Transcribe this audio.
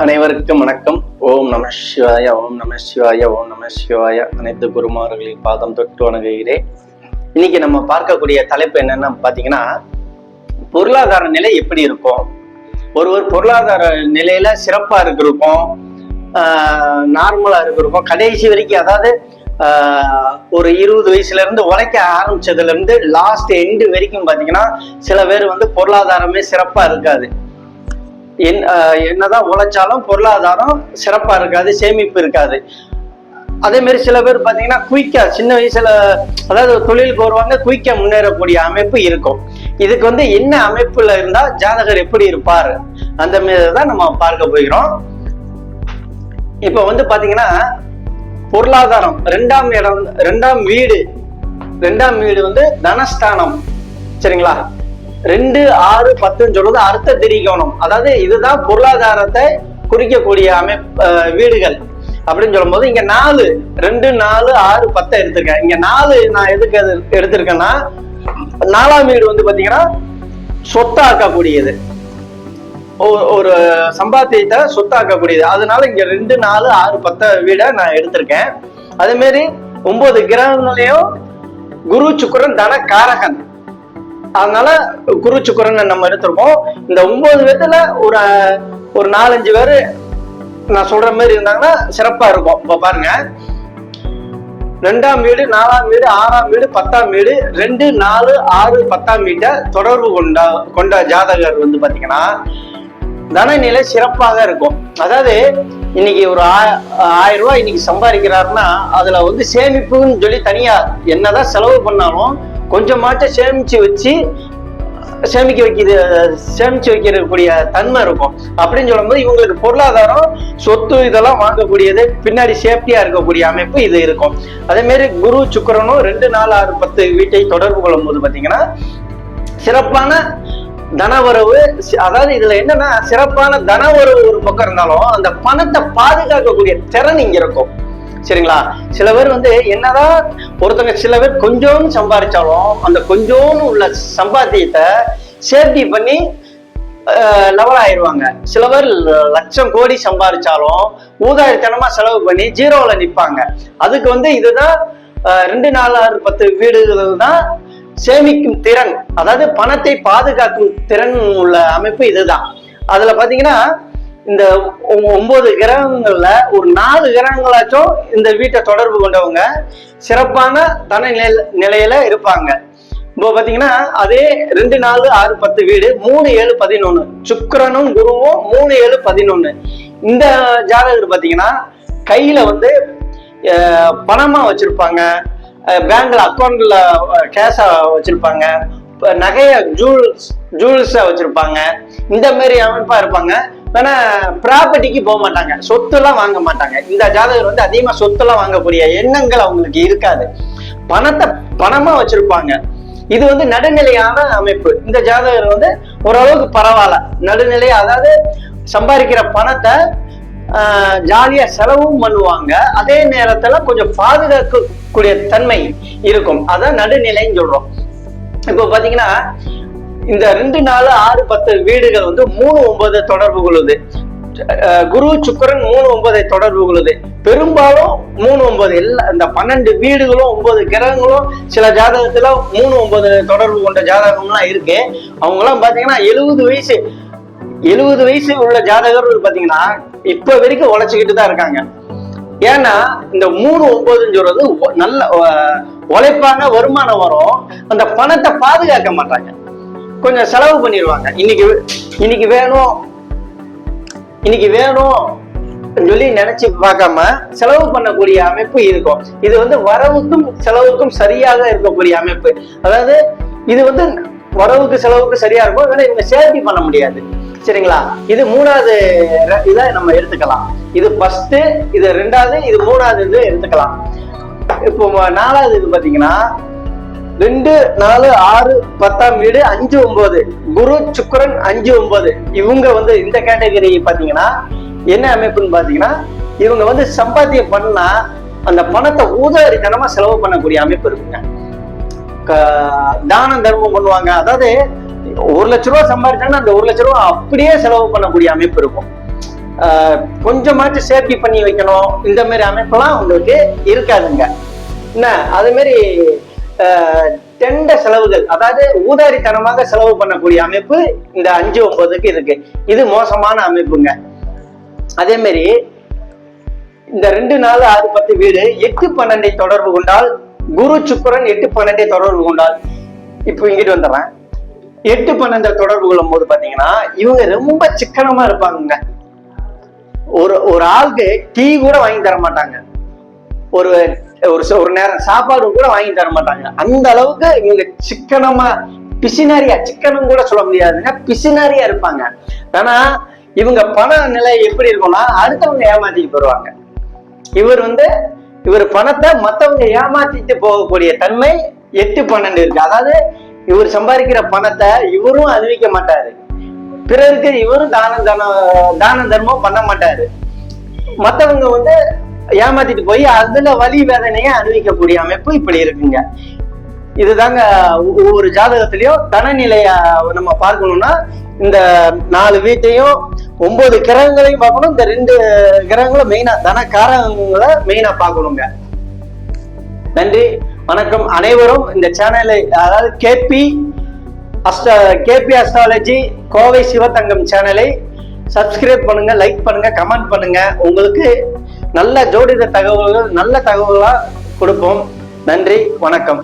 அனைவருக்கும் வணக்கம். ஓம் நம சிவாய, ஓம் நம சிவாய, ஓம் நம சிவாய. அனைத்து குருமார்களின் பாதம் தொட்டு வணங்குகிறேன். இன்னைக்கு நம்ம பார்க்கக்கூடிய தலைப்பு என்னன்னு பாத்தீங்கன்னா, பொருளாதார நிலை எப்படி இருக்கும். ஒருவர் பொருளாதார நிலையில சிறப்பா இருக்கிறோம், நார்மலா இருக்கிறோம், கடைசி வரைக்கும், அதாவது ஒரு 20 வயசுல இருந்து உழைக்க ஆரம்பிச்சதுல இருந்து லாஸ்ட் எண்டு வரைக்கும் பாத்தீங்கன்னா சில பேர் பொருளாதாரமே சிறப்பா இருக்காது. என்னதான் உழைச்சாலும் பொருளாதாரம் சிறப்பா இருக்காது, சேமிப்பு இருக்காது. அதே மாதிரி சில பேர் பாத்தீங்கன்னா குயிக்கா சின்ன வயசுல, அதாவது தொழிலுக்கு வருவாங்க, குயிக்கா முன்னேறக்கூடிய அமைப்பு இருக்கும். இதுக்கு என்ன அமைப்புல இருந்தா ஜாதகர் எப்படி இருப்பார், அந்த மாதிரிதான் நம்ம பார்க்க போகிறோம். இப்ப பாத்தீங்கன்னா பொருளாதாரம் ரெண்டாம் இடம், ரெண்டாம் வீடு தனஸ்தானம், சரிங்களா? 2, 6, 10 சொல்றது அர்த்த திரிகோணம். அதாவது இதுதான் பொருளாதாரத்தை குறிக்கக்கூடிய வீடுகள் அப்படின்னு சொல்லும் போது இங்க 4, 2, 4, 6, 10 எடுத்திருக்கேன். இங்க 4 நான் எதுக்கு எடுத்திருக்கேன்னா, 4ஆம் வீடு பாத்தீங்கன்னா சொத்தாக்கக்கூடியது, ஒரு சம்பாத்தியத்தை சொத்தாக்கக்கூடியது. அதனால இங்க 2, 4, 6, 10 வீடை நான் எடுத்திருக்கேன். அதே மாதிரி 9 கிரகங்களையும் குரு சுக்கிரன் தன காரகன், அதனால குரு சுக்கிரன் நம்ம எடுத்திருக்கோம். இந்த 9 பேத்துல ஒரு 4-5 பேரு நான் சொல்ற மாதிரி இருந்தாங்கன்னா சிறப்பா இருக்கும். இப்ப பாருங்க, 2ஆம் வீடு, 4ஆம் வீடு, 6ஆம் வீடு, 10ஆம் வீடு, 2, 4, 6, 10ஆம் வீட்டை தொடர்பு கொண்ட ஜாதகர் பாத்தீங்கன்னா தனநிலை சிறப்பாக இருக்கும். அதாவது இன்னைக்கு ஒரு 1000 ரூபாய் இன்னைக்கு சம்பாதிக்கிறாருன்னா அதுல சேமிப்புன்னு சொல்லி தனியா என்னதான் செலவு பண்ணாலும் கொஞ்சமாட்ட சேமிச்சு வைக்கக்கூடிய தன்மை இருக்கும். அப்படின்னு சொல்லும் போது இவங்களுக்கு பொருளாதாரம், சொத்து இதெல்லாம் வாங்கக்கூடியது, பின்னாடி சேஃப்டியா இருக்கக்கூடிய அமைப்பு இது இருக்கும். அதே மாதிரி குரு சுக்கிரனும் 2, 4, 6, 10 வீட்டை தொடர்பு கொள்ளும் போது பாத்தீங்கன்னா சிறப்பான தனவரவு. அதாவது இதுல என்னன்னா, சிறப்பான தனவரவு ஒரு பக்கம் இருந்தாலும் அந்த பணத்தை பாதுகாக்கக்கூடிய திறன் இங்க இருக்கும், சரிங்களா? சில பேர் என்னதான் ஒருத்தங்க, சில பேர் கொஞ்சோன்னு சம்பாதிச்சாலும் அந்த கொஞ்சோன்னு உள்ள சம்பாத்தியத்தை சேஃப்டி பண்ணி லெவல் ஆயிடுவாங்க. சில பேர் லட்சம் கோடி சம்பாதிச்சாலும் ஊதாரித்தனமா செலவு பண்ணி ஜீரோல நிற்பாங்க. அதுக்கு இதுதான் 2, 4, 6, 10 வீடுகள் தான் சேமிக்கும் திறன், அதாவது பணத்தை பாதுகாக்கும் திறன் உள்ள அமைப்பு இதுதான். அதுல பாத்தீங்கன்னா இந்த 9 கிரகங்கள்ல ஒரு 4 கிரகங்களாச்சும் இந்த வீட்டை தொடர்பு கொண்டவங்க சிறப்பான தன நிலையில இருப்பாங்க. இப்போ பாத்தீங்கன்னா அதே 2, 4, 6, 10 வீடு 3, 7, 11 சுக்கிரனும் குருவும் 3, 7, 11 இந்த ஜாதகர் பாத்தீங்கன்னா கையில பணமா வச்சிருப்பாங்க, பேங்க்ல அக்கௌண்ட்ல கேஷா வச்சிருப்பாங்க, நகைய ஜூவல்ஸா வச்சிருப்பாங்க, இந்த மாதிரி அமைப்பா இருப்பாங்க. ஆனா ப்ராப்பர்ட்டிக்கு போக மாட்டாங்க, சொத்து எல்லாம் வாங்க மாட்டாங்க. இந்த ஜாதகர் அதிகமா சொத்து எல்லாம் வாங்கக்கூடிய எண்ணங்கள் அவங்களுக்கு இருக்காது, பணத்தை பணமா வச்சிருப்பாங்க. இது நடுநிலையான அமைப்பு. இந்த ஜாதகர் ஓரளவுக்கு பரவாயில்ல, நடுநிலை. அதாவது சம்பாதிக்கிற பணத்தை ஜாலியா செலவும் பண்ணுவாங்க, அதே நேரத்துல கொஞ்சம் பாதுகாக்கக்கூடிய தன்மை இருக்கும். அதான் நடுநிலைன்னு சொல்றோம். இப்போ பாத்தீங்கன்னா இந்த 2, 4, 6, 10 வீடுகள் 3, 9 தொடர்பு கொள்ளுது. குரு சுக்கிரன் 3, 9 தொடர்பு கொள்ளுது. பெரும்பாலும் 3, 9 எல்லாம் இந்த 12 வீடுகளும் 9 கிரகங்களும் சில ஜாதகத்துல 3, 9 தொடர்பு கொண்ட ஜாதகம்லாம் இருக்கு. அவங்க எல்லாம் பாத்தீங்கன்னா 70 வயசு உள்ள ஜாதகர் பாத்தீங்கன்னா இப்ப வரைக்கும் உழைச்சுக்கிட்டு தான் இருக்காங்க. ஏன்னா இந்த 3, 9 சொல்றது நல்ல உழைப்பாங்க, வருமானம் வரும், அந்த பணத்தை பாதுகாக்க மாட்டாங்க, கொஞ்சம் செலவு பண்ணிடுவாங்க. இன்னைக்கு வேணும் சொல்லி நினைச்சு பார்க்காம செலவு பண்ணக்கூடிய அமைப்பு இருக்கும். இது வரவுக்கும் செலவுக்கும் சரியாக இருக்கக்கூடிய அமைப்பு. அதாவது இது வரவுக்கு செலவுக்கு சரியா இருக்கும், ஆனா இவங்க சேஃப்டி பண்ண முடியாது, சரிங்களா? இது 3வது இதை நம்ம எடுத்துக்கலாம். இது ஃபர்ஸ்ட், இது 2வது, இது 3வது எடுத்துக்கலாம். இப்போ 4வது இது பாத்தீங்கன்னா 2, 4, 6, 10ஆம் வீடு 5, 9 குரு சுக்கிரன் 5, 9 இவங்க இந்த கேட்டகரி பாத்தீங்கன்னா என்ன அமைப்புன்னு பாத்தீங்கன்னா, இவங்க சம்பாத்தியம் பண்ணா அந்த பணத்தை ஊதாரித்தனமா செலவு பண்ணக்கூடிய அமைப்பு இருக்குங்க. தானம் தர்மம் பண்ணுவாங்க. அதாவது 1 லட்ச ரூபாய் சம்பாதிச்சாங்கன்னா அந்த 1 லட்ச ரூபாய் அப்படியே செலவு பண்ணக்கூடிய அமைப்பு இருக்கும். கொஞ்சமாச்சும் சேஃப்டி பண்ணி வைக்கணும், இந்த மாதிரி அமைப்பெல்லாம் உங்களுக்கு இருக்காதுங்க. என்ன அதே மாதிரி தெண்ட செலவுகள், அதாவது ஊதாரித்தனமாக செலவு பண்ணக்கூடிய அமைப்பு இந்த 5-9க்கு இருக்கு. இது மோசமான அமைப்புங்க. அதே மாதிரி இந்த 2-4-6-10 வீடு 8-12 தொடர்பு கொண்டால், குரு சுக்கிரன் 8-12 தொடர்பு கொண்டால், இப்போ இங்கிட்டு வந்துடுறேன். 8-12 தொடர்பு கொள்ளும் போது பாத்தீங்கன்னா இவங்க ரொம்ப சிக்கனமா இருப்பாங்க. ஒரு ஆளுக்கு டீ கூட வாங்கி தர மாட்டாங்க, ஒரு ஒரு நேரம் சாப்பாடு கூட வாங்கி தர மாட்டாங்க. அந்த அளவுக்கு இவங்க சிக்கனமா, பிசினாரியா, சிக்கனம் கூட சொல்ல முடியாதுங்க, பிசினாரியா இருப்பாங்க. ஆனா இவங்க பண நிலை எப்படி இருக்கும்னா அடுத்தவங்க ஏமாத்திட்டு போடுவாங்க. இவர் பணத்தை மத்தவங்க ஏமாத்திட்டு போகக்கூடிய தன்மை 8-12 இருக்கு. அதாவது இவர் சம்பாதிக்கிற பணத்தை இவரும் அறிவிக்க மாட்டாரு, பிறருக்கு இவரும் தான தர்மம் பண்ண மாட்டாரு. மத்தவங்க ஏமாத்திட்டு போய் அதுல வலி வேதனையை அனுபவிக்கக்கூடிய அமைப்பு இப்படி இருக்குங்க. இதுதாங்க ஒவ்வொரு ஜாதகத்திலையும் தனநிலைய நம்ம பார்க்கணும்னா இந்த 4 வீட்டையும் 9 கிரகங்களையும் பார்க்கணும். இந்த 2 கிரகங்களும் மெயினா தனக்காரங்களை மெயினா பார்க்கணுங்க. நன்றி, வணக்கம். அனைவரும் இந்த சேனலை, அதாவது கேபி அஸ்ட்ராலஜி கோவை சிவத்தங்கம் சேனலை சப்ஸ்கிரைப் பண்ணுங்க, லைக் பண்ணுங்க, கமெண்ட் பண்ணுங்க. உங்களுக்கு நல்ல ஜோதிட தகவல்கள், நல்ல தகவலா கொடுப்போம். நன்றி, வணக்கம்.